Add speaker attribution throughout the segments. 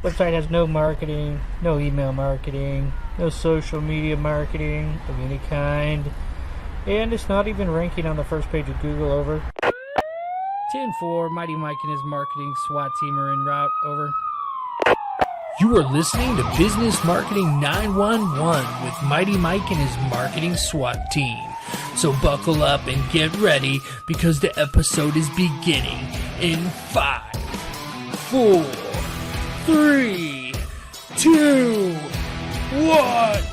Speaker 1: Website has no marketing, no email marketing, no social media marketing of any kind, and it's not even ranking on the first page of Google. Over. 10-4, Mighty Mike and his marketing SWAT team are en route. Over.
Speaker 2: You are listening to Business Marketing 911 with Mighty Mike and his marketing SWAT team. So buckle up and get ready because the episode is beginning in 5, 4, 3, 2, 1.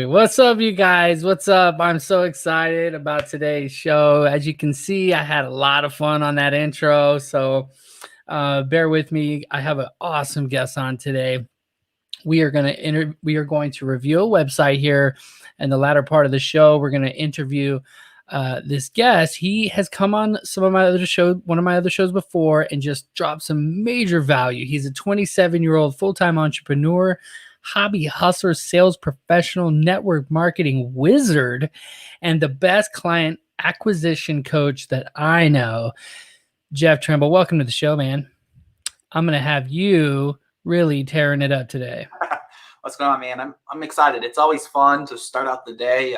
Speaker 1: What's up, you guys? What's up? I'm so excited about today's show. As you can see, I had a lot of fun on that intro, so bear with me. I have an awesome guest on today. We are going to review a website here in the latter part of the show. We're going to interview this guest. He has come on one of my other shows before, and just dropped some major value. He's a 27-year-old full-time entrepreneur, hobby hustler, sales professional, network marketing wizard, and the best client acquisition coach that I know. Jeff Trimble, welcome to the show, man. I'm going to have you really tearing it up today.
Speaker 3: What's going on, man? I'm excited. It's always fun to start out the day,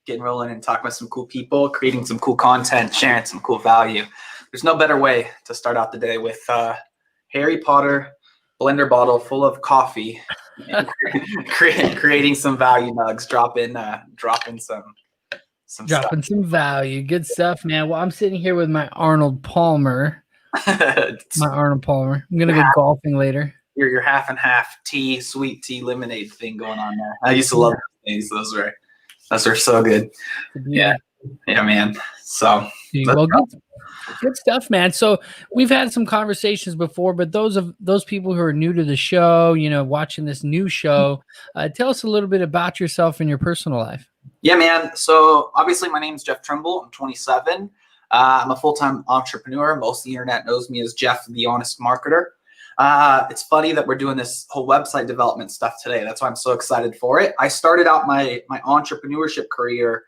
Speaker 3: getting rolling and talking with some cool people, creating some cool content, sharing some cool value. There's no better way to start out the day with Harry Potter blender bottle full of coffee and creating some value nugs, dropping some
Speaker 1: value. Good stuff, man. Well, I'm sitting here with my Arnold Palmer. I'm gonna go golfing later.
Speaker 3: Your half and half tea, sweet tea lemonade thing going on there. I used to love those things. Those are so good. Yeah, man. So
Speaker 1: well, good stuff, man. So we've had some conversations before, but those people who are new to the show, watching this new show, tell us a little bit about yourself and your personal life.
Speaker 3: Yeah, man. So obviously my name's Jeff Trimble. I'm 27. I'm a full-time entrepreneur. Most of the internet knows me as Jeff, the Honest Marketer. It's funny that we're doing this whole website development stuff today. That's why I'm so excited for it. I started out my entrepreneurship career,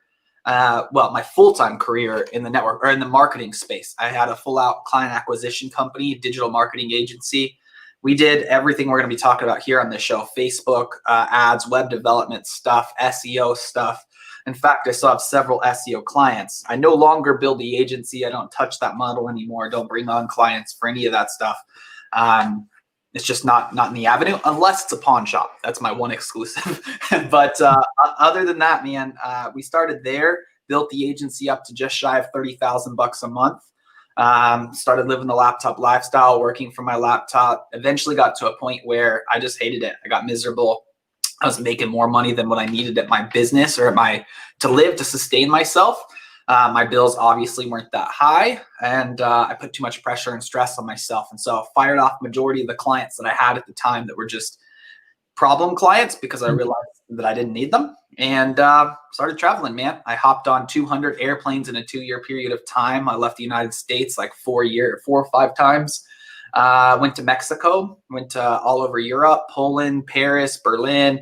Speaker 3: my full-time career in the network or in the marketing space. I had a full-out client acquisition company, digital marketing agency. We did everything we're going to be talking about here on this show: Facebook ads, web development stuff, SEO stuff. In fact, I still have several SEO clients. I no longer build the agency. I don't touch that model anymore. Don't bring on clients for any of that stuff. It's just not in the avenue unless it's a pawn shop. That's my one exclusive. But other than that, man, we started there, built the agency up to just shy of $30,000 a month. Started living the laptop lifestyle, working from my laptop. Eventually got to a point where I just hated it. I got miserable. I was making more money than what I needed at my business or to sustain myself. My bills obviously weren't that high, and I put too much pressure and stress on myself. And so I fired off majority of the clients that I had at the time that were just problem clients because I realized that I didn't need them, and started traveling, man. I hopped on 200 airplanes in a 2-year period of time. I left the United States like 4 or 5 times. Went to Mexico, went to all over Europe, Poland, Paris, Berlin,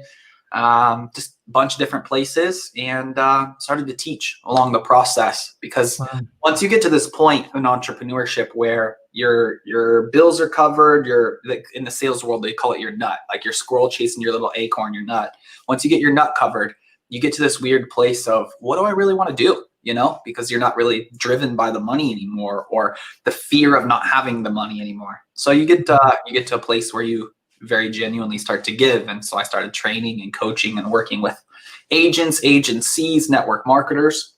Speaker 3: just a bunch of different places, and started to teach along the process. Because once you get to this point in entrepreneurship where your bills are covered, like in the sales world, they call it your nut, like you're squirrel chasing your little acorn, your nut. Once you get your nut covered, you get to this weird place of, what do I really want to do? Because you're not really driven by the money anymore, or the fear of not having the money anymore. So you get to a place where you very genuinely start to give. And so I started training and coaching and working with agents, agencies, network marketers,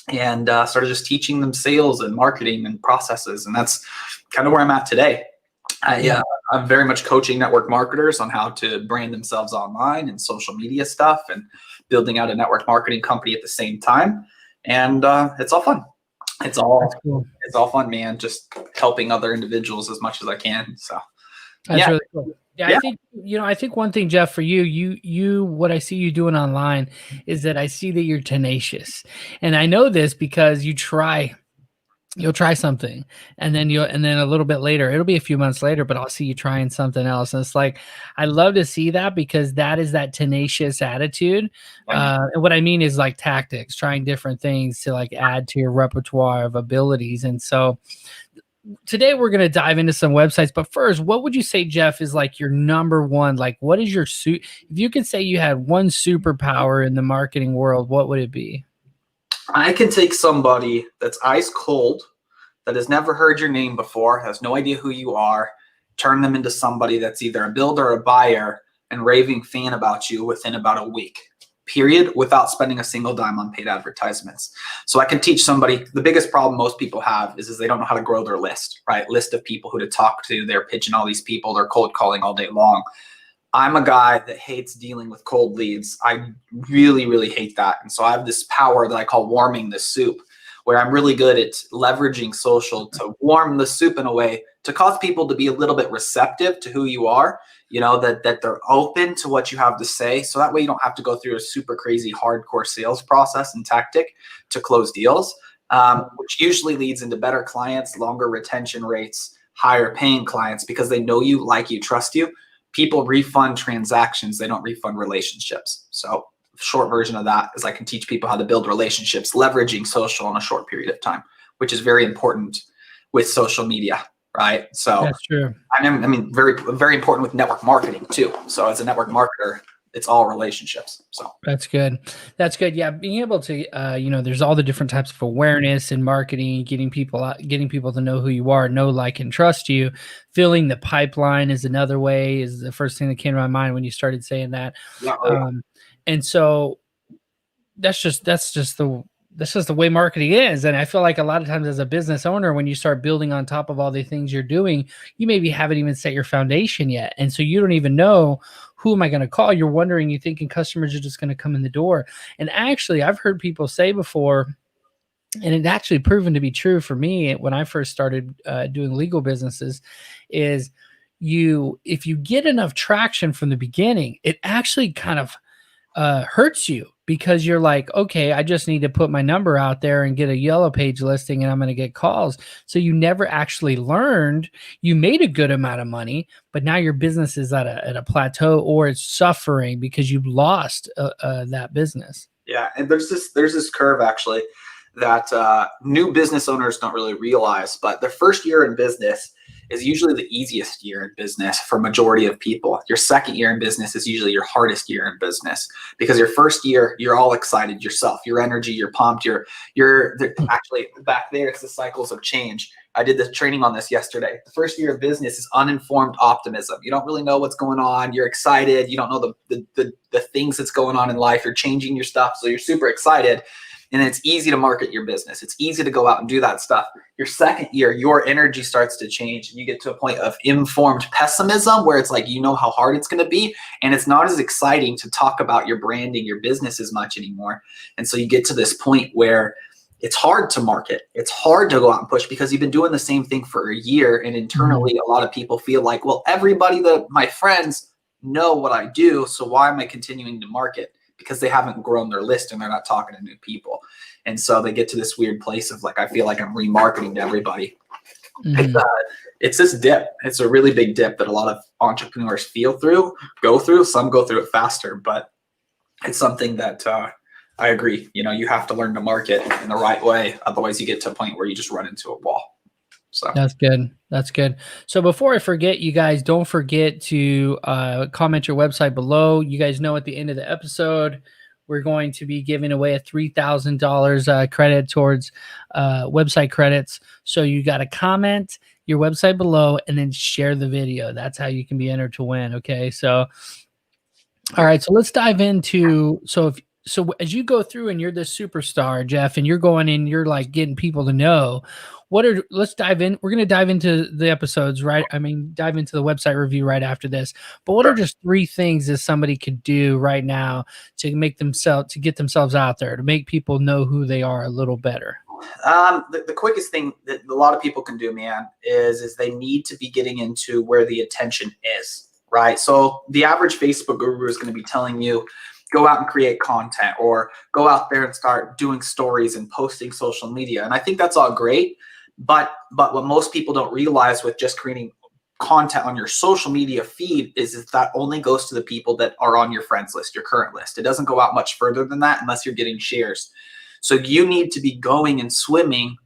Speaker 3: and started just teaching them sales and marketing and processes. And that's kind of where I'm at today. I'm very much coaching network marketers on how to brand themselves online and social media stuff, and building out a network marketing company at the same time. And it's all fun. It's all fun, man. Just helping other individuals as much as I can. So
Speaker 1: that's really cool. Yeah, I think one thing, Jeff, for you, what I see you doing online is that I see that you're tenacious, and I know this because you try you'll try something, and then a little bit later, it'll be a few months later, but I'll see you trying something else. And it's like, I love to see that, because that is that tenacious attitude. And what I mean is like tactics, trying different things to like add to your repertoire of abilities. And so today we're going to dive into some websites, but first, what would you say, Jeff, is like your number one, like what is your suit? If you could say you had one superpower in the marketing world, what would it be?
Speaker 3: I can take somebody that's ice cold, that has never heard your name before, has no idea who you are, turn them into somebody that's either a builder or a buyer and raving fan about you within about a week, period, without spending a single dime on paid advertisements. So I can teach somebody. The biggest problem most people have is they don't know how to grow their list, right? List of people who to talk to. They're pitching all these people. They're cold calling all day long. I'm a guy that hates dealing with cold leads. I really, really hate that. And so I have this power that I call warming the soup, where I'm really good at leveraging social to warm the soup in a way to cause people to be a little bit receptive to who you are, that they're open to what you have to say. So that way you don't have to go through a super crazy hardcore sales process and tactic to close deals, which usually leads into better clients, longer retention rates, higher paying clients, because they know you, like you, trust you. People refund transactions. They don't refund relationships. So short version of that is I can teach people how to build relationships, leveraging social in a short period of time, which is very important with social media, right? So
Speaker 1: That's true.
Speaker 3: I mean, very, very important with network marketing too. So as a network marketer, it's all relationships. So
Speaker 1: That's good. That's good. Yeah, being able to, there's all the different types of awareness in marketing, getting people to know who you are, know, like, and trust you. Filling the pipeline is another way. Is the first thing that came to my mind when you started saying that.
Speaker 3: yeah,
Speaker 1: And so that's just the way marketing is. And I feel like a lot of times as a business owner, when you start building on top of all the things you're doing, you maybe haven't even set your foundation yet. And so you don't even know, who am I going to call? You're wondering, you're thinking customers are just going to come in the door. And actually, I've heard people say before, and it actually proven to be true for me when I first started doing legal businesses, is if you get enough traction from the beginning, it actually kind of hurts you, because you're like, okay, I just need to put my number out there and get a yellow page listing and I'm going to get calls. So you never actually learned. You made a good amount of money, but now your business is at a plateau, or it's suffering because you've lost that business.
Speaker 3: Yeah, and there's this curve actually that new business owners don't really realize, but their first year in business is usually the easiest year in business for majority of people. Your second year in business is usually your hardest year in business, because your first year, you're all excited yourself, your energy, you're pumped, you're actually back there. It's the cycles of change. I did this training on this yesterday. The first year of business is uninformed optimism. You don't really know what's going on. You're excited. You don't know the things that's going on in life. You're changing your stuff. So you're super excited. And it's easy to market your business. It's easy to go out and do that stuff. Your second year, your energy starts to change, and you get to a point of informed pessimism, where it's like, you know how hard it's going to be, and it's not as exciting to talk about your branding, your business as much anymore. And so you get to this point where it's hard to market. It's hard to go out and push, because you've been doing the same thing for a year. And internally, a lot of people feel like, well, everybody, my friends know what I do, so why am I continuing to market? Because they haven't grown their list and they're not talking to new people. And so they get to this weird place of like, I feel like I'm remarketing to everybody. Mm-hmm. It's this dip. It's a really big dip that a lot of entrepreneurs go through. Some go through it faster, but it's something that I agree. You have to learn to market in the right way. Otherwise you get to a point where you just run into a wall. So
Speaker 1: that's good. That's good. So before I forget, you guys, don't forget to comment your website below. You guys know at the end of the episode, we're going to be giving away a $3,000 credit towards website credits. So you got to comment your website below and then share the video. That's how you can be entered to win. Okay. So, all right. So let's dive into, so as you go through and you're this superstar, Jeff, and you're going in, you're like getting people to know, let's dive in. We're going to dive into the episodes, right? I mean, dive into the website review right after this. But what are just 3 things that somebody could do right now to get themselves out there, to make people know who they are a little better?
Speaker 3: The quickest thing that a lot of people can do, man, is they need to be getting into where the attention is, right? So the average Facebook guru is going to be telling you, go out and create content, or go out there and start doing stories and posting social media. And I think that's all great. But what most people don't realize with just creating content on your social media feed is that only goes to the people that are on your friends list, your current list. It doesn't go out much further than that unless you're getting shares. So you need to be going and swimming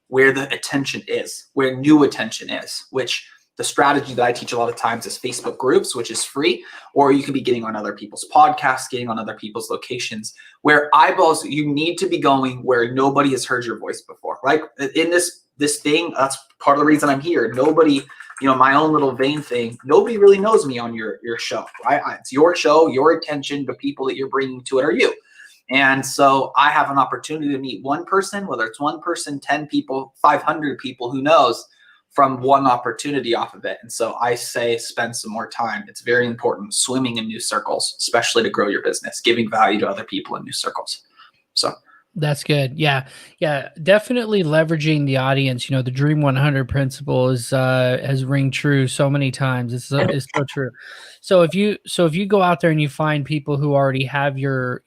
Speaker 3: where the attention is, where new attention is, which the strategy that I teach a lot of times is Facebook groups, which is free, or you can be getting on other people's podcasts, getting on other people's locations, where eyeballs, you need to be going where nobody has heard your voice before, right? In this thing, that's part of the reason I'm here. Nobody, my own little vein thing, nobody really knows me on your show, right? It's your show, your attention, the people that you're bringing to it are you. And so I have an opportunity to meet one person, whether it's one person, 10 people, 500 people, who knows, from one opportunity off of it. And so I say spend some more time. It's very important swimming in new circles, especially to grow your business, giving value to other people in new circles. So
Speaker 1: that's good. Yeah. Yeah. Definitely leveraging the audience. The Dream 100 principle has ring true so many times. It's so true. So if you go out there and you find people who already have your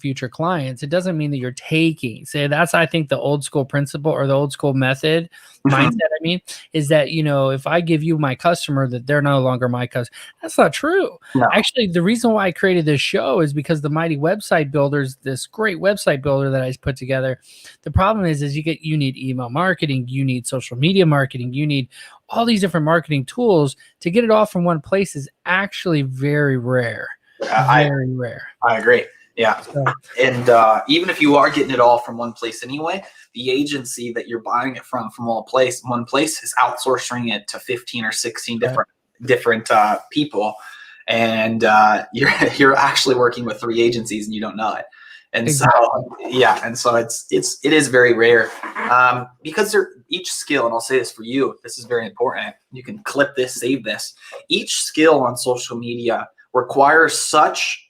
Speaker 1: future clients, it doesn't mean that you're taking. Say that's, I think, the old school principle or the old school method mindset. I mean, is that, if I give you my customer, that they're no longer my customer. That's not true.
Speaker 3: No.
Speaker 1: Actually, the reason why I created this show is because the Mighty Website Builders, this great website builder that I put together. The problem is you need email marketing, you need social media marketing, you need all these different marketing tools. To get it all from one place is actually very rare. Very rare.
Speaker 3: I agree. Yeah. And even if you are getting it all from one place anyway, the agency that you're buying it from one place is outsourcing it to 15 or 16 different people. And you're actually working with 3 agencies and you don't know it. And so it is very rare because each skill, and I'll say this for you, this is very important. You can clip this, save this. Each skill on social media requires such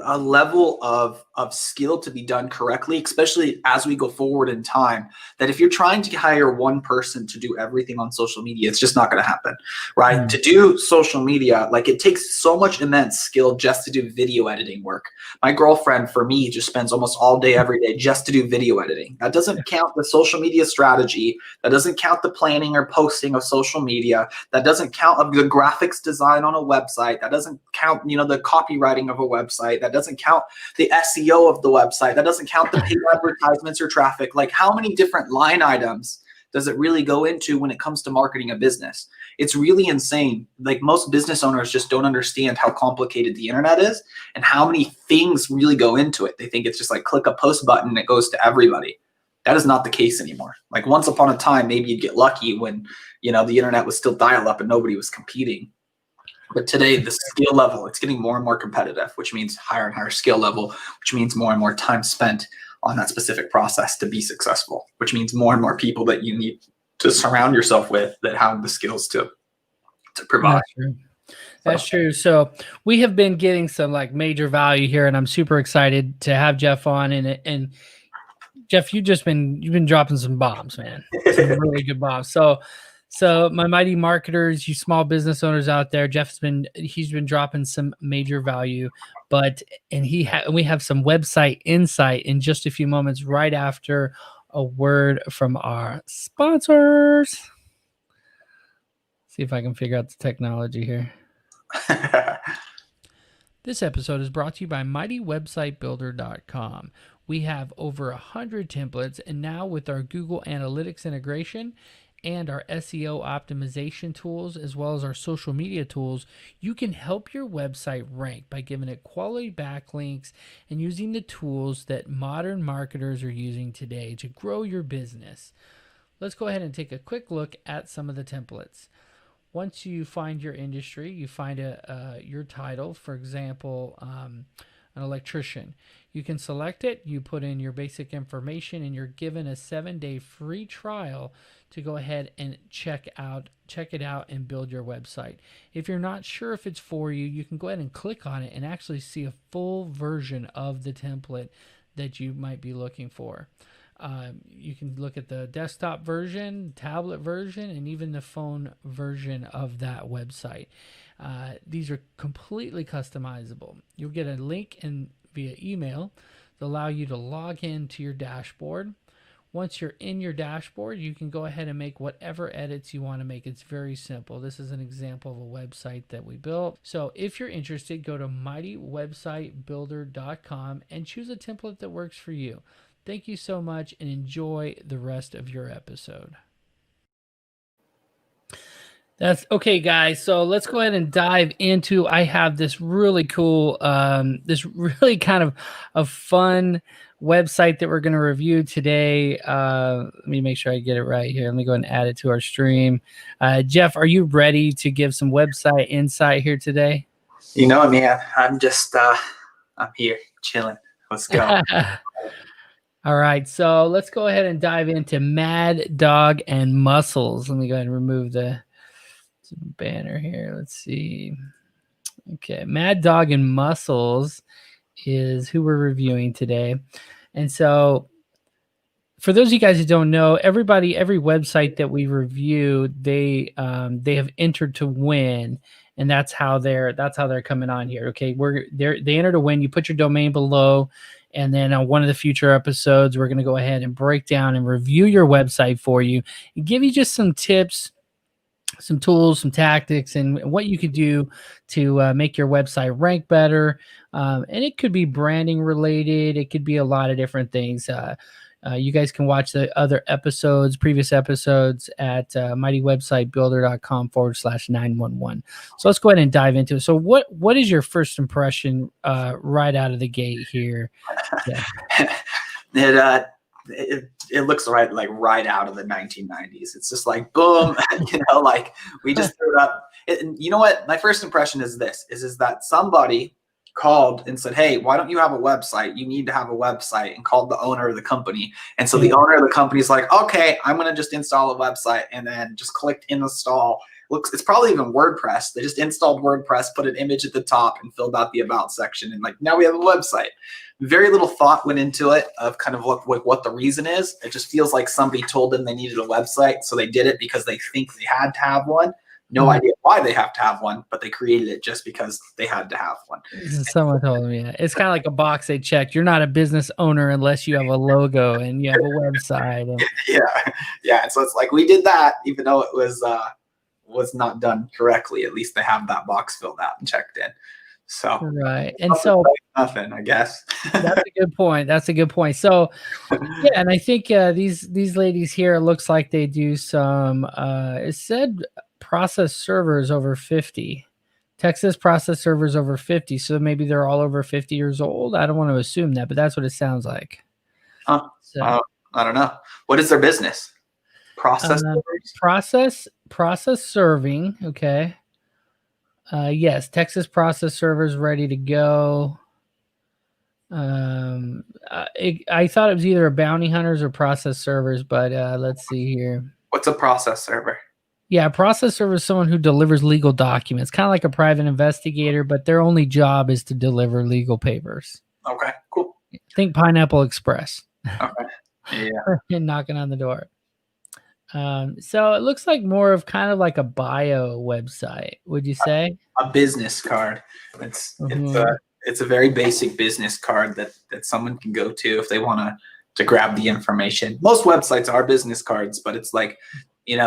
Speaker 3: a level of skill to be done correctly, especially as we go forward in time, that if you're trying to hire one person to do everything on social media, it's just not going to happen, right? Mm. To do social media, it takes so much immense skill just to do video editing work. My girlfriend, for me, just spends almost all day, every day, just to do video editing. That doesn't count the social media strategy. That doesn't count the planning or posting of social media. That doesn't count of the graphics design on a website. That doesn't count, the copywriting of a website. That doesn't count the SEO of the website. That doesn't count the paid advertisements or traffic. How many different line items does it really go into when it comes to marketing a business? It's really insane. Most business owners just don't understand how complicated the internet is and how many things really go into it. They think it's just click a post button and it goes to everybody. That is not the case anymore. Once upon a time, maybe you'd get lucky when, the internet was still dial up and nobody was competing. But today, the skill level, it's getting more and more competitive, which means higher and higher skill level, which means more and more time spent on that specific process to be successful, which means more and more people that you need to surround yourself with that have the skills to provide.
Speaker 1: That's true. So we have been getting some major value here, and I'm super excited to have Jeff on. And Jeff, you've been dropping some bombs, man. Some really good bombs. So my mighty marketers, you small business owners out there, he's been dropping some major value, we have some website insight in just a few moments right after a word from our sponsors. See if I can figure out the technology here. This episode is brought to you by MightyWebsiteBuilder.com. We have over 100 templates, and now with our Google Analytics integration and our SEO optimization tools, as well as our social media tools, you can help your website rank by giving it quality backlinks and using the tools that modern marketers are using today to grow your business. Let's go ahead and take a quick look at some of the templates. Once you find your industry, you find your title, for example, an electrician. You can select it, you put in your basic information, and you're given a 7-day free trial to go ahead and check it out and build your website. If you're not sure if it's for you, you can go ahead and click on it and actually see a full version of the template that you might be looking for. You can look at the desktop version, tablet version, and even the phone version of that website. These are completely customizable. You'll get a link via email to allow you to log into your dashboard. once you're in your dashboard, you can go ahead and make whatever edits you want to make. It's very simple. This is an example of a website that we built. So if you're interested, go to mightywebsitebuilder.com and choose a template that works for you. Thank you so much and enjoy the rest of your episode. That's okay, guys. So let's go ahead and dive into, I have this really cool, this really kind of a fun website that we're going to review today. Let me make sure I get it right here. Let me go ahead and add it to our stream. Jeff, are you ready to give some website insight here today?
Speaker 3: You know, man, I'm just, I'm here chilling. Let's go.
Speaker 1: All right, so let's go ahead and dive into Mad Dog and Muscles. Let me go ahead and remove the banner here. Let's see. Okay, Mad Dog and Muscles is who we're reviewing today. And so for those of you guys who don't know, every website that we review, they have entered to win, and that's how they're coming on here. Okay, they enter to win. You put your domain below, and then on one of the future episodes, we're going to go ahead and break down and review your website for you and give you just some tips, some tools, some tactics, and what you could do to make your website rank better. And it could be branding related. It could be a lot of different things. You guys can watch the other episodes, previous episodes at mightywebsitebuilder.com/911. So let's go ahead and dive into it. So what is your first impression right out of the gate here? Yeah.
Speaker 3: It looks right out of the 1990s. It's just like boom, like we just threw it up. And you know what? My first impression is this: is that somebody called and said, "Hey, why don't you have a website? You need to have a website," and called the owner of the company. And so the owner of the company is like, "Okay, I'm gonna just install a website," and then just clicked install. It's probably even WordPress. They just installed WordPress, put an image at the top, and filled out the about section, and like now we have a website. Very little thought went into it of kind of what the reason is. It just feels like somebody told them they needed a website, so they did it because they think they had to have one. No idea why they have to have one, but they created it just because they had to have one.
Speaker 1: Someone told me, yeah. It's kind of like a box they checked. You're not a business owner unless you have a logo and you have a website. And
Speaker 3: yeah. So it's like we did that, even though it was not done correctly. At least they have that box filled out and checked in. So
Speaker 1: right, and so
Speaker 3: nothing, I guess.
Speaker 1: That's a good point. That's a good point. So yeah, and I think these ladies here, it looks like they do some. It said process servers over 50. Texas process servers over 50. So maybe they're all over 50 years old. I don't want to assume that, but that's what it sounds like.
Speaker 3: Huh. So, I don't know. What is their business? Process
Speaker 1: serving. Okay. Yes, Texas process servers ready to go. I thought it was either a bounty hunters or process servers, but let's see here.
Speaker 3: What's a process server?
Speaker 1: Yeah, a process server is someone who delivers legal documents, kind of like a private investigator, but their only job is to deliver legal papers.
Speaker 3: Okay, cool.
Speaker 1: Think Pineapple Express.
Speaker 3: Okay. Yeah.
Speaker 1: And knocking on the door. So it looks like more of kind of like a bio website, would you say?
Speaker 3: A business card. It's a very basic business card that someone can go to if they want to grab the information. Most websites are business cards, but it's like,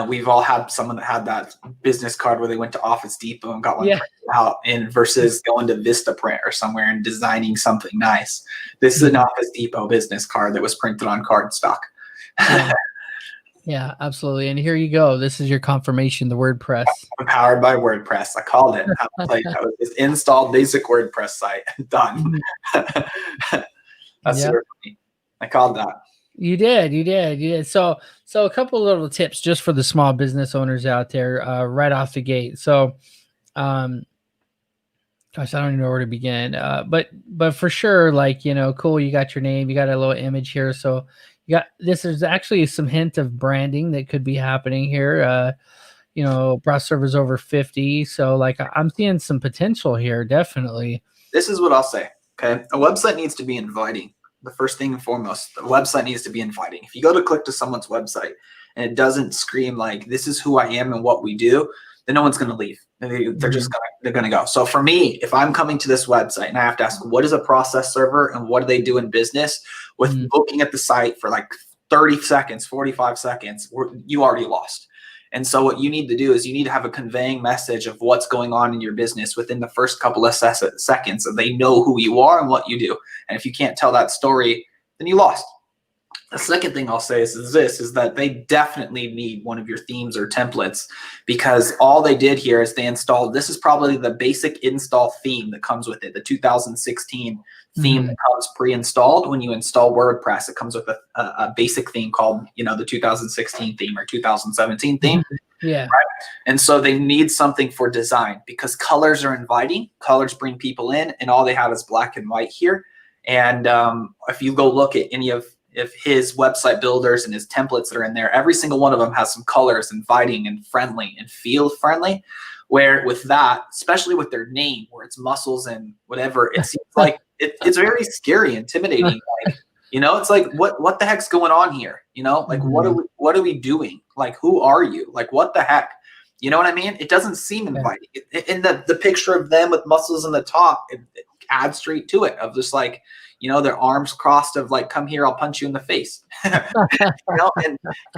Speaker 3: we've all had someone that had that business card where they went to Office Depot and got one printed out, and versus going to Vistaprint or somewhere and designing something nice. This is an Office Depot business card that was printed on cardstock.
Speaker 1: Yeah, absolutely. And here you go. This is your confirmation, the WordPress.
Speaker 3: I'm powered by WordPress. I called it. I was like, that was this installed basic WordPress site. Done. That's super funny. I called that.
Speaker 1: You did. So a couple of little tips just for the small business owners out there right off the gate. So, gosh, I don't even know where to begin. But for sure, cool. You got your name. You got a little image here. So this is actually some hint of branding that could be happening here. Process servers over 50. So I'm seeing some potential here. Definitely.
Speaker 3: This is what I'll say. Okay. A website needs to be inviting. The first thing and foremost, the website needs to be inviting. If you go to click to someone's website and it doesn't scream like, this is who I am and what we do, then no one's going to leave. They're just going to go. So for me, if I'm coming to this website and I have to ask, what is a process server and what do they do in business, with looking at the site for like 30 seconds, 45 seconds, you already lost. And so what you need to do is you need to have a conveying message of what's going on in your business within the first couple of seconds, so they know who you are and what you do. And if you can't tell that story, then you lost. The second thing I'll say is that they definitely need one of your themes or templates, because all they did here is they installed, this is probably the basic install theme that comes with it, the 2016 theme that comes pre-installed. When you install WordPress, it comes with a basic theme called, the 2016 theme or 2017 theme.
Speaker 1: Yeah.
Speaker 3: Right? And so they need something for design, because colors are inviting, colors bring people in, and all they have is black and white here. And if you go look at any of his website builders and his templates that are in there, every single one of them has some colors, inviting and friendly and feel friendly. Where with that, especially with their name, where it's muscles and whatever, it seems like it's very scary, intimidating. Like, it's like, what the heck's going on here? Like, what are we doing? Like, who are you? Like, what the heck? You know what I mean? It doesn't seem inviting. And the picture of them with muscles in the top, it adds straight to it, of just like, their arms crossed of like, come here, I'll punch you in the face. And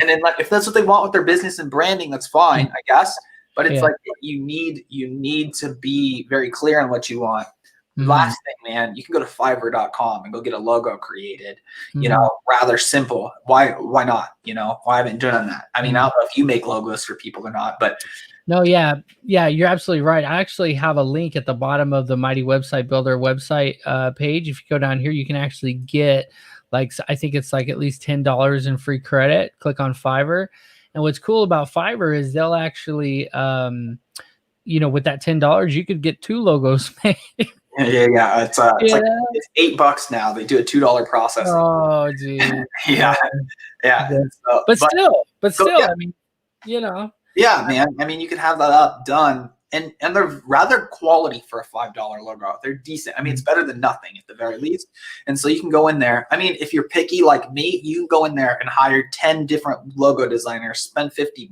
Speaker 3: then like, if that's what they want with their business and branding, that's fine, I guess. But it's like, you need to be very clear on what you want. Last thing, man, you can go to Fiverr.com and go get a logo created, rather simple. Why not? Why haven't you done that? I mean, I don't know if you make logos for people or not, but
Speaker 1: no, yeah, you're absolutely right. I actually have a link at the bottom of the Mighty Website Builder website page. If you go down here, you can actually get, like, I think it's like at least $10 in free credit. Click on Fiverr. And what's cool about Fiverr is they'll actually, with that $10, you could get 2 logos made.
Speaker 3: Yeah. It's like, it's $8 now. They do a $2 process.
Speaker 1: Oh, geez.
Speaker 3: Yeah. So,
Speaker 1: but still,
Speaker 3: yeah.
Speaker 1: I mean,
Speaker 3: Yeah, man. I mean, you can have that up done, and they're rather quality for a $5 logo. They're decent. I mean, it's better than nothing at the very least. And so you can go in there. I mean, if you're picky like me, you can go in there and hire 10 different logo designers, spend $50,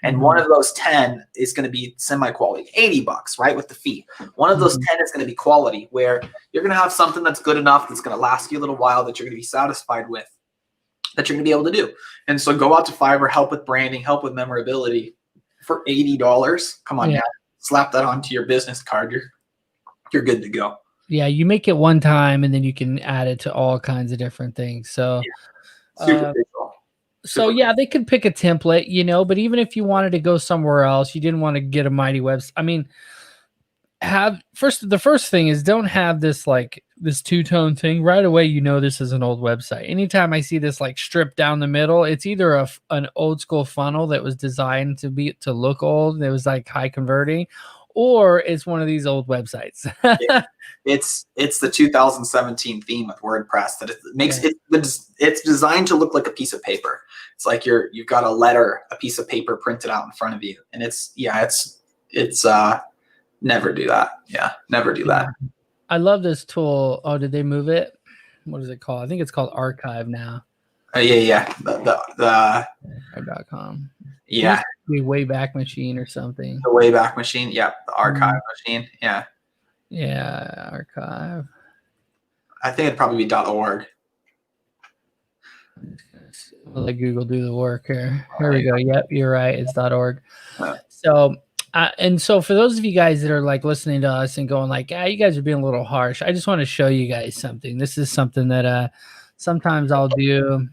Speaker 3: and one of those 10 is going to be semi-quality, $80, right, with the fee. One of those 10 is going to be quality, where you're going to have something that's good enough, that's going to last you a little while, that you're going to be satisfied with, that you're going to be able to do. And so go out to Fiverr, help with branding, help with memorability for $80. Come on now, slap that onto your business card. You're good to go. Yeah,
Speaker 1: you make it one time, and then you can add it to all kinds of different things. So,
Speaker 3: super visual.
Speaker 1: So yeah, they could pick a template, but even if you wanted to go somewhere else, you didn't want to get a Mighty website. I mean, the first thing is, don't have this like this two-tone thing right away. This is an old website. Anytime I see this like stripped down the middle, it's either an old school funnel that was designed to look old, that was like high converting, or it's one of these old websites.
Speaker 3: It's the 2017 theme with WordPress that it makes it's designed to look like a piece of paper. It's like you've got a piece of paper printed out in front of you, and it's never do that. Yeah, never do that.
Speaker 1: I love this tool. Oh, did they move it? What is it called? I think it's called Archive now.
Speaker 3: Yeah. The
Speaker 1: Archive.com.
Speaker 3: Yeah.
Speaker 1: The Wayback Machine or something.
Speaker 3: The Wayback Machine. Yeah. The Archive Machine. Yeah.
Speaker 1: Yeah. Archive.
Speaker 3: I think it'd probably be .org.
Speaker 1: I'll let Google do the work here. Here we go. Yep, you're right. It's .org. So, and so for those of you guys that are like listening to us and going like, you guys are being a little harsh, I just want to show you guys something. This is something that sometimes I'll do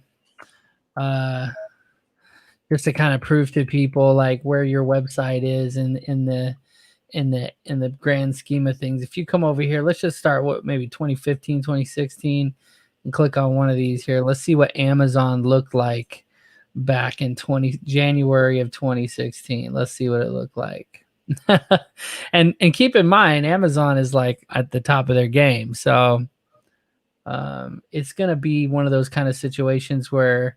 Speaker 1: just to kind of prove to people like where your website is in the grand scheme of things. If you come over here, let's just start maybe 2015, 2016, and click on one of these here. Let's see what Amazon looked like back in January of 2016. Let's see what it looked like. and keep in mind, Amazon is like at the top of their game. So it's going to be one of those kind of situations where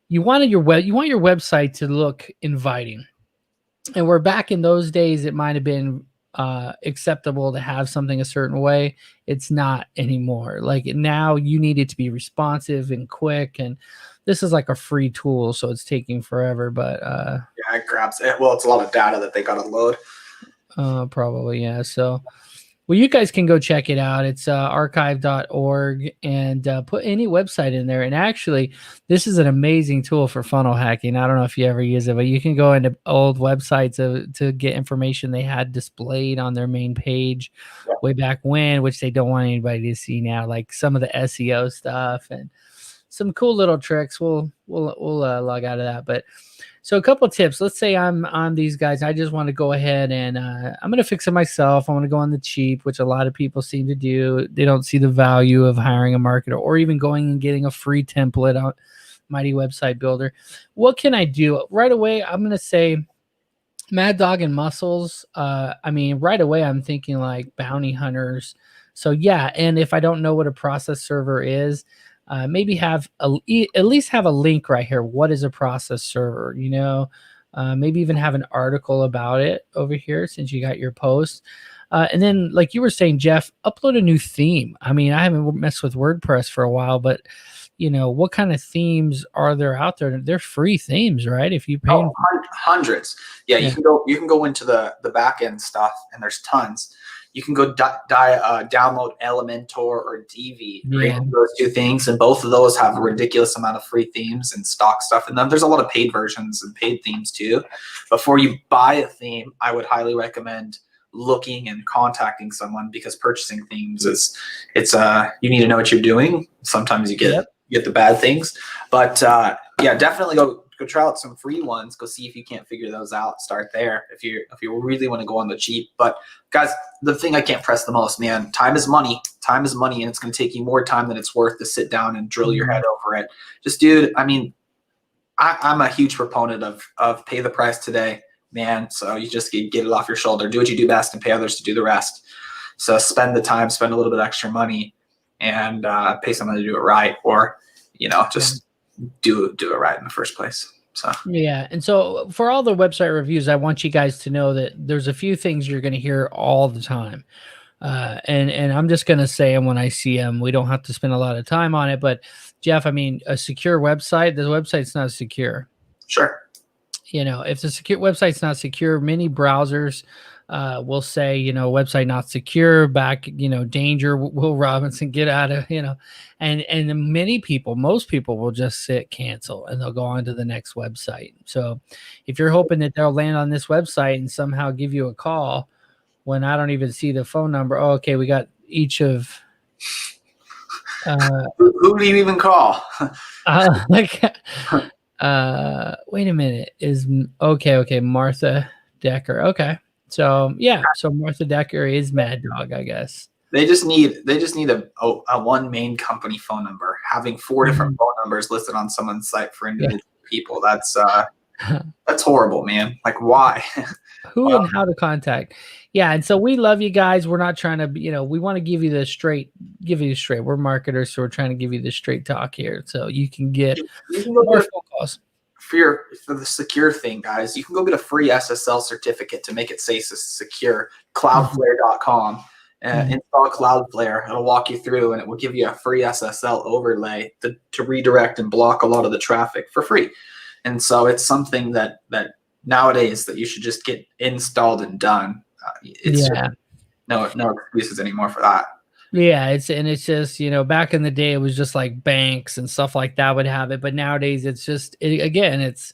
Speaker 1: you want your website to look inviting. And where back in those days, it might have been acceptable to have something a certain way. It's not anymore. Like now you need it to be responsive and quick, and this is like a free tool, so it's taking forever, but
Speaker 3: it grabs it. Well, it's a lot of data that they got to load.
Speaker 1: Probably, yeah. So Well, you guys can go check it out. It's archive.org, and put any website in there. And actually, this is an amazing tool for funnel hacking. I don't know if you ever use it, but you can go into old websites to get information they had displayed on their main page way back when, which they don't want anybody to see now, like some of the SEO stuff and some cool little tricks. We'll log out of that. But so a couple of tips. Let's say I'm on these guys. I just want to go ahead and I'm going to fix it myself. I want to go on the cheap, which a lot of people seem to do. They don't see the value of hiring a marketer or even going and getting a free template on Mighty Website Builder. What can I do? Right away, I'm going to say Mad Dog and Muscles. I mean, right away, I'm thinking like bounty hunters. So yeah, and if I don't know what a process server is, maybe have at least have a link right here. What is a process server? You know, maybe even have an article about it over here since you got your post. And then, like you were saying, Jeff, upload a new theme. I mean, I haven't messed with WordPress for a while, but you know, what kind of themes are there out there? They're free themes, right? If you pay
Speaker 3: hundreds. Yeah, you can go into the back end stuff, and there's tons. You can go download Elementor or Divi, those two things, and both of those have a ridiculous amount of free themes and stock stuff. And then there's a lot of paid versions and paid themes too. Before you buy a theme, I would highly recommend looking and contacting someone, because purchasing themes you need to know what you're doing. Sometimes you get the bad things, but yeah, definitely go try out some free ones. Go see if you can't figure those out. Start there if you really want to go on the cheap. But guys, the thing I can't press the most, man, time is money. Time is money, and it's going to take you more time than it's worth to sit down and drill your head over it. Just, dude, I mean, I'm a huge proponent of pay the price today, man. So you just get it off your shoulder. Do what you do best and pay others to do the rest. So spend the time, spend a little bit extra money, and pay someone to do it right, or just do it right in the first place. So
Speaker 1: yeah, and so for all the website reviews, I want you guys to know that there's a few things you're going to hear all the time, and I'm just going to say them when I see them. We don't have to spend a lot of time on it, but Jeff, I mean, a secure website, the website's not secure.
Speaker 3: Sure.
Speaker 1: If the secure website's not secure, many browsers will say, website not secure, back, danger, Will Robinson, get out of, and most people will just sit cancel, and they'll go on to the next website. So if you're hoping that they'll land on this website and somehow give you a call when I don't even see the phone number, okay, we got each of,
Speaker 3: who do you even call?
Speaker 1: Wait a minute, okay, Martha Decker. Okay. So yeah, so Martha Decker is Mad Dog, I guess.
Speaker 3: They just need a one main company phone number. Having 4 different phone numbers listed on someone's site for individual people, that's horrible, man. Like, why?
Speaker 1: Who and how to contact? Yeah, and so we love you guys. We're not trying to, we want to give you the straight. We're marketers, so we're trying to give you the straight talk here, so you can get more phone calls.
Speaker 3: For the secure thing, guys, you can go get a free SSL certificate to make it say secure. Cloudflare.com. Install Cloudflare. It'll walk you through, and it will give you a free SSL overlay to redirect and block a lot of the traffic for free. And so it's something that nowadays that you should just get installed and done. No excuses anymore for that.
Speaker 1: Yeah, it's just, back in the day, it was just like banks and stuff like that would have it. But nowadays it's just, it's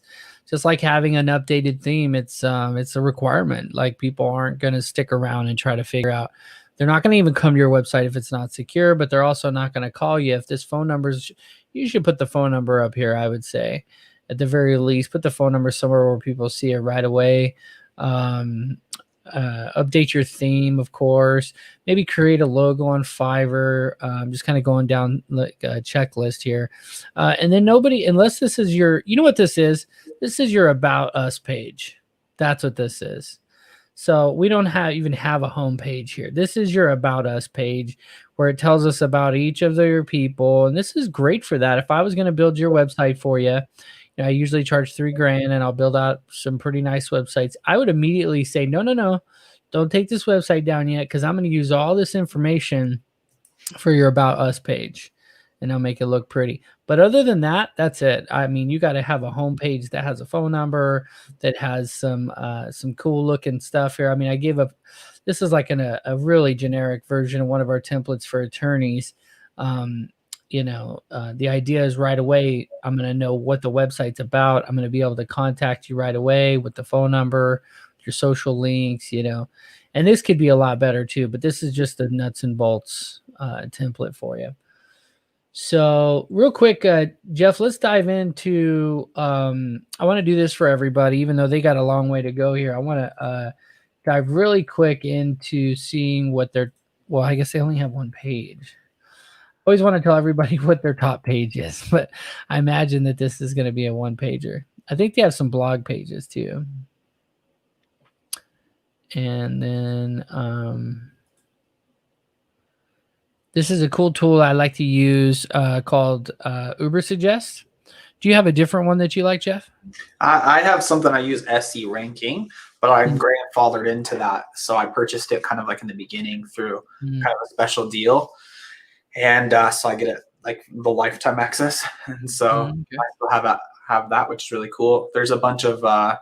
Speaker 1: just like having an updated theme. It's a requirement. Like, people aren't going to stick around and try to figure out. They're not going to even come to your website if it's not secure, but they're also not going to call you. If this phone number's, you should put the phone number up here, I would say. At the very least, put the phone number somewhere where people see it right away. Update your theme, of course. Maybe create a logo on Fiverr. Just kind of going down like a checklist here. And then unless this is your, what this is? This is your About Us page. That's what this is. So we don't even have a home page here. This is your About Us page where it tells us about each of your people. And this is great for that. If I was going to build your website for you, I usually charge $3,000 and I'll build out some pretty nice websites. I would immediately say, no, don't take this website down yet, because I'm going to use all this information for your About Us page, and I'll make it look pretty. But other than that, that's it. I mean, you got to have a home page that has a phone number, that has some cool looking stuff here. I mean, this is like a really generic version of one of our templates for attorneys. The idea is right away, I'm going to know what the website's about. I'm going to be able to contact you right away with the phone number, your social links, and this could be a lot better too, but this is just the nuts and bolts template for you. So real quick, Jeff, let's dive into, I want to do this for everybody, even though they got a long way to go here. I want to dive really quick into seeing what well, I guess they only have one page. I always want to tell everybody what their top page is, but I imagine that this is going to be a one pager. I think they have some blog pages too. And then this is a cool tool I like to use called Uber Suggest. Do you have a different one that you like, Jeff?
Speaker 3: I have something I use, SE Ranking, but I'm grandfathered into that. So I purchased it kind of like in the beginning through kind of a special deal. And so I get it like the lifetime access. And so I still have that, which is really cool. There's a bunch of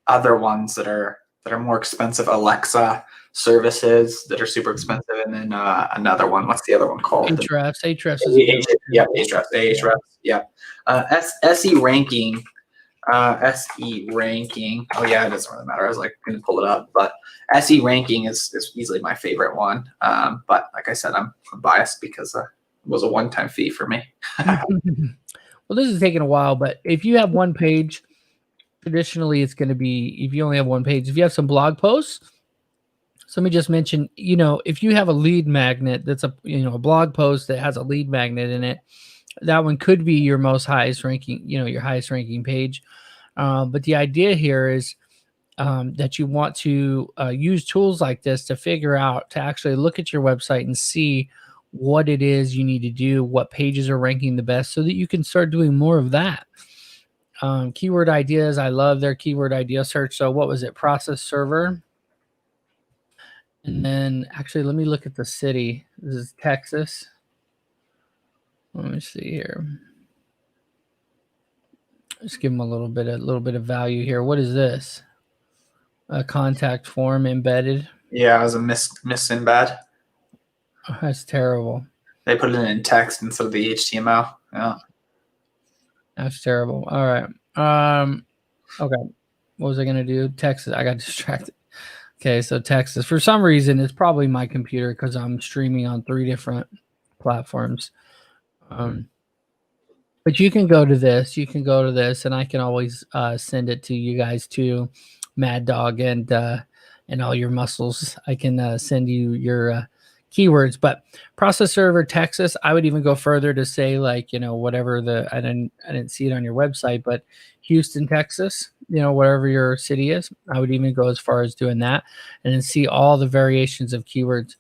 Speaker 3: other ones that are more expensive, Alexa services that are super expensive, and then another one. What's the other one called?
Speaker 1: Ahrefs.
Speaker 3: SE Ranking. SE Ranking. Oh yeah, it doesn't really matter. I was like going to pull it up, but SE Ranking is easily my favorite one. But like I said, I'm biased because it was a one-time fee for me.
Speaker 1: Well, this is taking a while, but if you have one page, traditionally it's going to be, if you only have one page, if you have some blog posts, so let me just mention, if you have a lead magnet that's a blog post that has a lead magnet in it, that one could be your most highest ranking, your highest ranking page. But the idea here is that you want to use tools like this to figure out, to actually look at your website and see what it is you need to do, what pages are ranking the best, so that you can start doing more of that. Keyword ideas. I love their keyword idea search. So what was it? Process server. And then actually, let me look at the city. This is Texas. Let me see here. Just give them a little bit of value here. What is this? A contact form embedded.
Speaker 3: Yeah, it was a miss embed.
Speaker 1: Oh, that's terrible.
Speaker 3: They put it in text instead of the HTML. Yeah.
Speaker 1: That's terrible. All right. Okay. What was I gonna do? Texas. I got distracted. Okay, so Texas. For some reason, it's probably my computer because I'm streaming on 3 different platforms. But you can go to this. And I can always send it to you guys too, Mad Dog and all your muscles. I can send you your keywords. But process server Texas, I would even go further to say whatever I didn't see it on your website, but Houston, Texas, whatever your city is, I would even go as far as doing that and then see all the variations of keywords.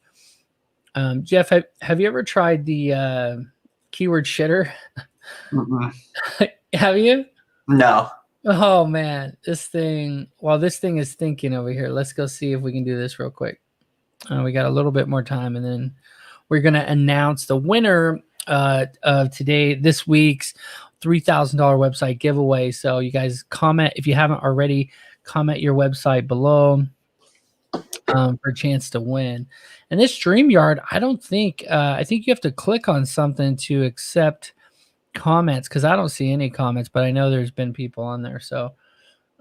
Speaker 1: Jeff, have you ever tried the keyword shitter? Have you?
Speaker 3: No.
Speaker 1: Oh man, this thing is thinking over here. Let's go see if we can do this real quick. We got a little bit more time, and then we're going to announce the winner of this week's $3,000 website giveaway. So you guys comment, if you haven't already, comment your website below for a chance to win. And this StreamYard, I think you have to click on something to accept comments, because I don't see any comments, but I know there's been people on there. So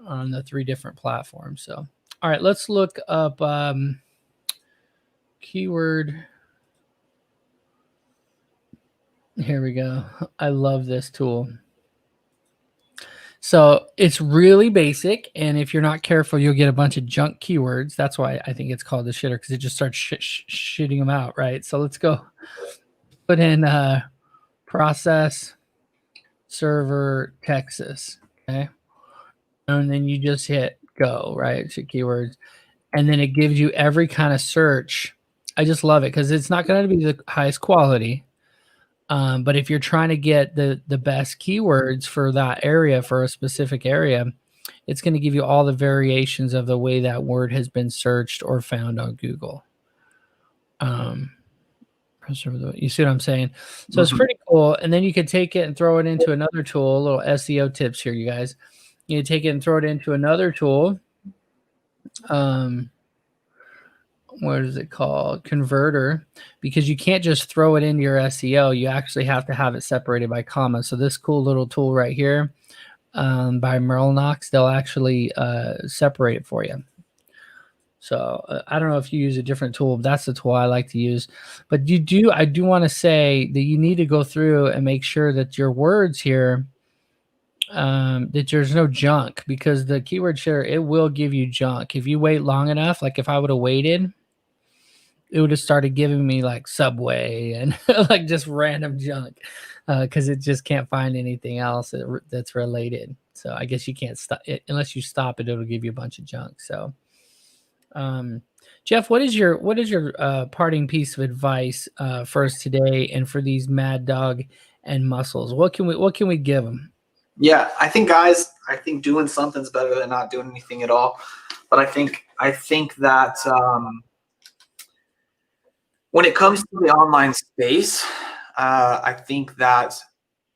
Speaker 1: on the 3 different platforms. So, all right, let's look up keyword. Here we go. I love this tool. So it's really basic, and if you're not careful, you'll get a bunch of junk keywords. That's why I think it's called the shitter, because it just starts shitting them out, right? So let's go put in process server Texas, okay? And then you just hit go, right? To keywords, and then it gives you every kind of search. I just love it because it's not going to be the highest quality. But if you're trying to get the best keywords for that area, for a specific area, it's going to give you all the variations of the way that word has been searched or found on Google. You see what I'm saying? So it's pretty cool. And then you could take it and throw it into another tool. Little SEO tips here, you guys. You take it and throw it into another tool. what is it called? Converter, because you can't just throw it into your SEO. You actually have to have it separated by commas. So this cool little tool right here by Merlinox, they'll actually separate it for you. So I don't know if you use a different tool, but that's the tool I like to use. But I do want to say that you need to go through and make sure that your words here, that there's no junk, because the keyword share, it will give you junk. If you wait long enough, like if I would have waited, it would have started giving me like Subway and like just random junk, because it just can't find anything else that's related. So I guess you can't stop it unless you stop it. It'll give you a bunch of junk. So, Jeff, what is your parting piece of advice for us today and for these Mad Dog and Muscles? What can we give them?
Speaker 3: Yeah, I think, guys, doing something's better than not doing anything at all. But I think that when it comes to the online space, I think that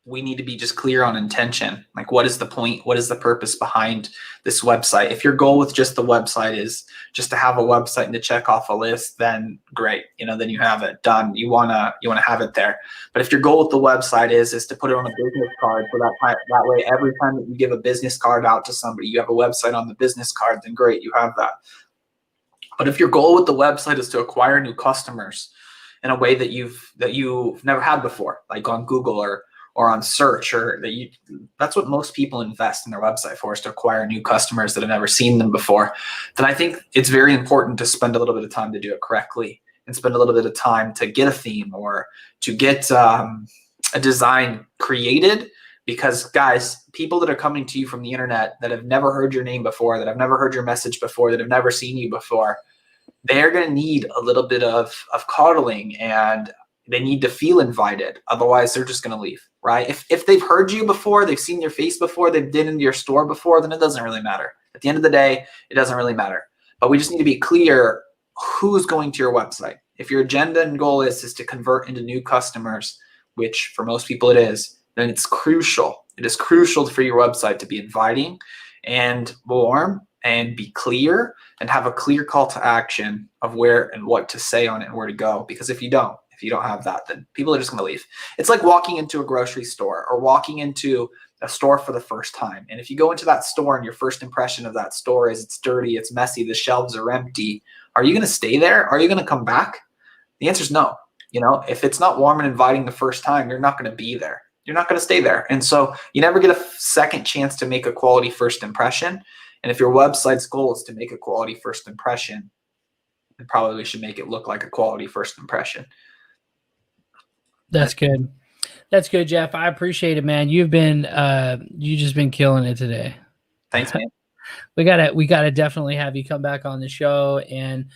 Speaker 3: we need to be just clear on intention. Like, what is the point? What is the purpose behind this website? If your goal with just the website is just to have a website and to check off a list, then great. Then you have it done. You wanna have it there. But if your goal with the website is to put it on a business card, so that way every time that you give a business card out to somebody, you have a website on the business card, then great, you have that. But if your goal with the website is to acquire new customers in a way that you've never had before, like on Google or on search, or that's what most people invest in their website for, is to acquire new customers that have never seen them before, then I think it's very important to spend a little bit of time to do it correctly, and spend a little bit of time to get a theme or to get a design created. Because, guys, people that are coming to you from the internet that have never heard your name before, that have never heard your message before, that have never seen you before, they're going to need a little bit of coddling, and they need to feel invited. Otherwise, they're just going to leave, right? If they've heard you before, they've seen your face before, they've been into your store before, then it doesn't really matter. At the end of the day, it doesn't really matter. But we just need to be clear who's going to your website. If your agenda and goal is to convert into new customers, which for most people it is, then it's crucial. It is crucial for your website to be inviting and warm and be clear and have a clear call to action of where and what to say on it and where to go. Because if you don't have that, then people are just going to leave. It's like walking into a grocery store or walking into a store for the first time. And if you go into that store and your first impression of that store is it's dirty, it's messy, the shelves are empty, are you going to stay there? Are you going to come back? The answer is no. If it's not warm and inviting the first time, you're not going to be there. You're not going to stay there. And so you never get a second chance to make a quality first impression. And if your website's goal is to make a quality first impression, then probably should make it look like a quality first impression.
Speaker 1: That's good. That's good, Jeff. I appreciate it, man. You just been killing it today.
Speaker 3: Thanks, man.
Speaker 1: We gotta definitely have you come back on the show. And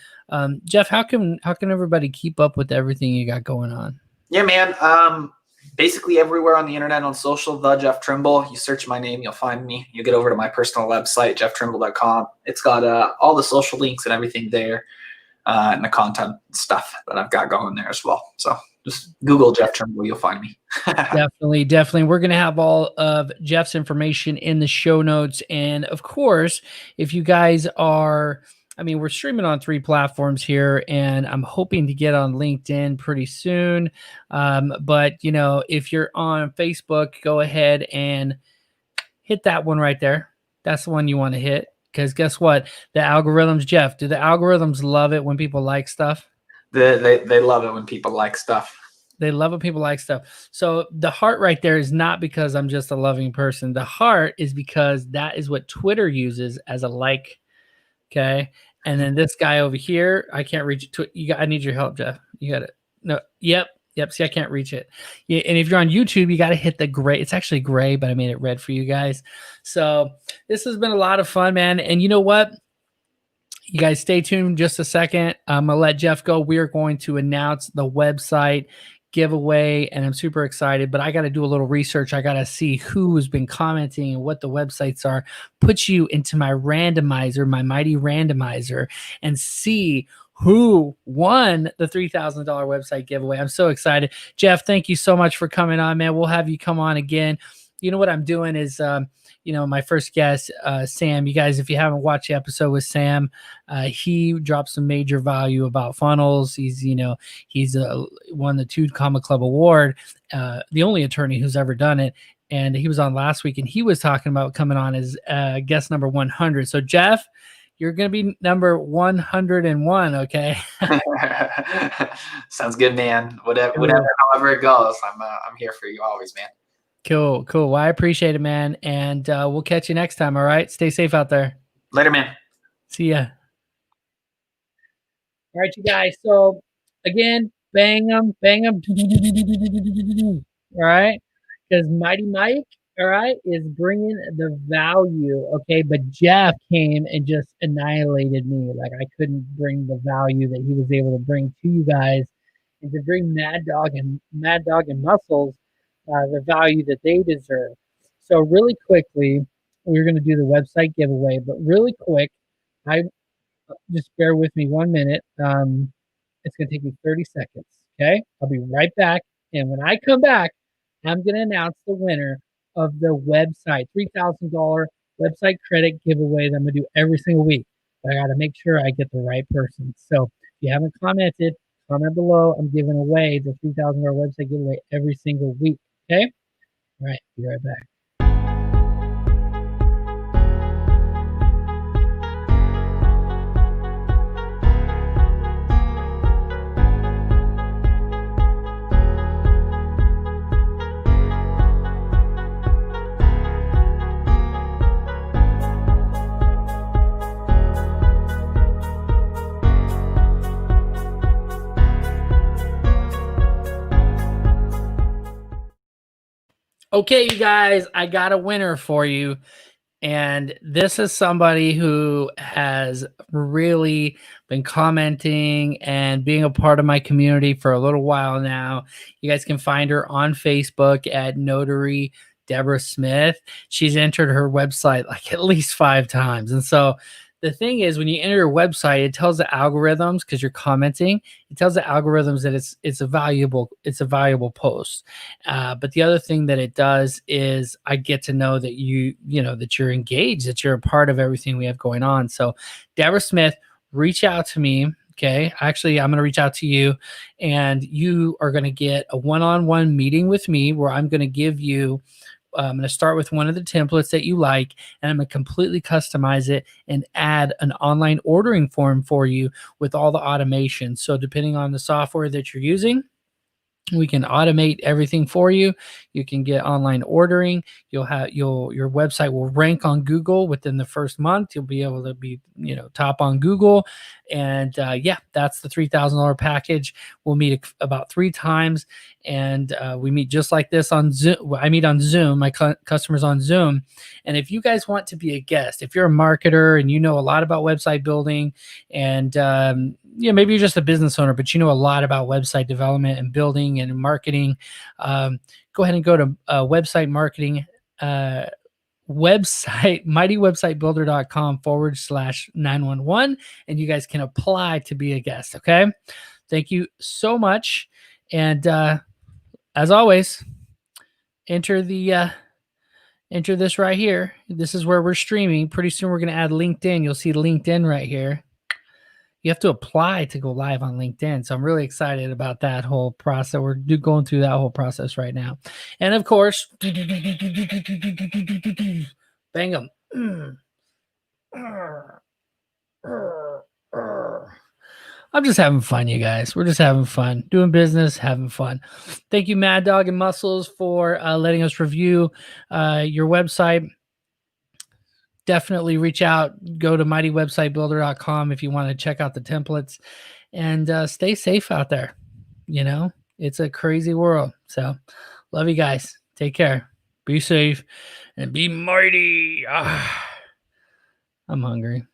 Speaker 1: Jeff, how can everybody keep up with everything you got going on?
Speaker 3: Yeah, man. Basically everywhere on the internet, on social, the Jeff Trimble. You search my name, you'll find me. You get over to my personal website, jefftrimble.com. It's got all the social links and everything there, and the content stuff that I've got going there as well. So just Google Jeff Trimble, you'll find me.
Speaker 1: Definitely. We're going to have all of Jeff's information in the show notes. And of course, if you guys are, we're streaming on 3 platforms here, and I'm hoping to get on LinkedIn pretty soon. But if you're on Facebook, go ahead and hit that one right there. That's the one you want to hit, because guess what? The algorithms, Jeff, do the algorithms love it when people like stuff?
Speaker 3: They love it when people like stuff.
Speaker 1: They love when people like stuff. So the heart right there is not because I'm just a loving person. The heart is because that is what Twitter uses as a like. Okay. And then this guy over here, I can't reach it. I need your help, Jeff. You got it. No. Yep. See, I can't reach it. Yeah, and if you're on YouTube, you got to hit the gray. It's actually gray, but I made it red for you guys. So this has been a lot of fun, man. And you know what? You guys stay tuned just a second. I'm going to let Jeff go. We are going to announce the website giveaway, and I'm super excited, but I got to do a little research. I got to see who's been commenting and what the websites are, put you into my randomizer, my mighty randomizer, and see who won the $3,000 website giveaway. I'm so excited. Jeff, thank you so much for coming on, man. We'll have you come on again. you know what I'm doing is, my first guest, Sam. You guys, if you haven't watched the episode with Sam, he dropped some major value about funnels. He's won the Two Comma Club Award, the only attorney who's ever done it. And he was on last week, and he was talking about coming on as guest number 100. So Jeff, you're going to be number 101. Okay.
Speaker 3: Sounds good, man. Whatever, however it goes, I'm here for you always, man.
Speaker 1: Cool. Well, I appreciate it, man. And we'll catch you next time. All right. Stay safe out there.
Speaker 3: Later, man.
Speaker 1: See ya. All right, you guys. So again, bang them. All right. Because Mighty Mike, all right, is bringing the value. Okay. But Jeff came and just annihilated me. Like I couldn't bring the value that he was able to bring to you guys, and to bring Mad Dog and Muscles the value that they deserve. So really quickly, we're going to do the website giveaway, but really quick, I just bear with me 1 minute. It's going to take me 30 seconds. Okay. I'll be right back. And when I come back, I'm going to announce the winner of the website, $3,000 website credit giveaway that I'm going to do every single week. But I got to make sure I get the right person. So if you haven't commented, comment below. I'm giving away the $3,000 website giveaway every single week. Okay. All right. Be right back. Okay, you guys, I got a winner for you. And this is somebody who has really been commenting and being a part of my community for a little while now. You guys can find her on Facebook at Notary Deborah Smith. She's entered her website like at least 5 times. And so the thing is, when you enter your website, it tells the algorithms, because you're commenting, it tells the algorithms that it's a valuable post. But the other thing that it does is I get to know that that you're engaged, that you're a part of everything we have going on. So Deborah Smith, reach out to me. Okay. Actually, I'm going to reach out to you, and you are going to get a one-on-one meeting with me where I'm going to give you I'm going to start with one of the templates that you like, and I'm going to completely customize it and add an online ordering form for you with all the automation. So depending on the software that you're using, we can automate everything for you. You can get online ordering. Your website will rank on Google within the first month. You'll be able to be, top on Google. And that's the $3,000 package. We'll meet about 3 times, and we meet just like this on Zoom. I meet on Zoom, my customers on Zoom. And if you guys want to be a guest, if you're a marketer and you know a lot about website building, and maybe you're just a business owner, but you know a lot about website development and building and marketing, go ahead and go to website marketing website, mightywebsitebuilder.com/911, and you guys can apply to be a guest. Okay. Thank you so much. And as always, enter this right here. This is where we're streaming. Pretty soon we're going to add LinkedIn. You'll see LinkedIn right here. You have to apply to go live on LinkedIn. So I'm really excited about that whole process. We're going through that whole process right now. And of course, bang them. I'm just having fun, you guys. We're just having fun, doing business, having fun. Thank you, Mad Dog and Muscles, for letting us review your website. Definitely reach out. Go to mightywebsitebuilder.com if you want to check out the templates, and stay safe out there. It's a crazy world. So love you guys. Take care. Be safe and be mighty. I'm hungry.